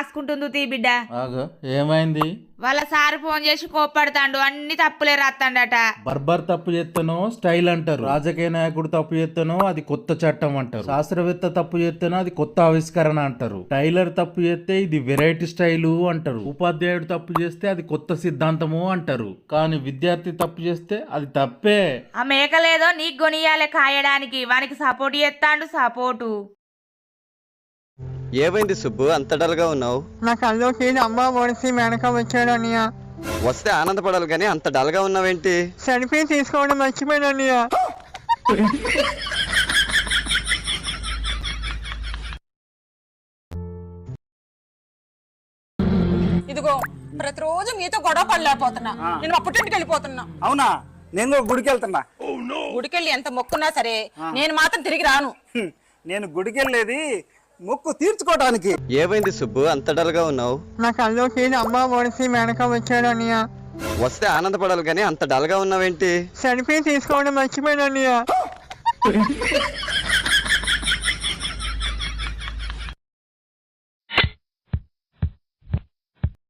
రాసుకుంటుంది తీ బిడ్డ. ఆగు, ఏమైంది? వాళ్ళ సార్ ఫోన్ చేసి కోప్పడతాండు, అన్ని తప్పులే రాస్తాడట. బర్బర్ తప్పు చేస్తేనో స్టైల్ అంటారు, రాజకీయ నాయకుడు తప్పు చేస్తేనో అది కొత్త చట్టం అంటారు, శాస్త్రవేత్త తప్పు చేస్తేనో అది కొత్త ఆవిష్కరణ అంటారు, టైలర్ తప్పు చేస్తే ఇది వెరైటీ స్టైలు అంటారు, ఉపాధ్యాయుడు తప్పు చేస్తే అది కొత్త సిద్ధాంతము అంటారు, కానీ విద్యార్థి తప్పు చేస్తే అది తప్పే. ఆ మేకలేదో నీకు కొనియాలే కాయడానికి, వానికి సపోర్ట్ చేస్తాండు. సపోర్టు ఏమైంది సుబ్బు, అంత డల్గా ఉన్నావు? నా కల్లోకి అమ్మ ఒడిసి వెనక వచ్చాడు అన్నయ్య. వస్తే ఆనందపడాలి కానీ అంత డల్గా ఉన్నావేంటి? సెల్ఫీ తీసుకోవడం మర్చిపోయాను అన్నయ్య. ఇదిగో ప్రతిరోజు మీతో గొడవ పడలేకపోతున్నా, నేను మా పుట్టింటికి వెళ్ళిపోతున్నా. అవునా? నేను కూడా గుడికి వెళ్తున్నా. గుడికెళ్ళి ఎంత మొక్కున్నా సరే నేను మాత్రం తిరిగి రాను. నేను గుడికి వెళ్ళేది మొక్కు తీర్చుకోవడానికి. ఏమైంది సుబ్బు, అంత డల్గా ఉన్నావు? నా కల్లోకి అమ్మ ఒడిసి వెనక వచ్చాడు అన్నయ్య. వస్తే ఆనందపడాలి కానీ అంత డల్గా ఉన్నావేంటి? సెల్ఫీ తీసుకోవడం మర్చిపోయాను అన్నయ్య.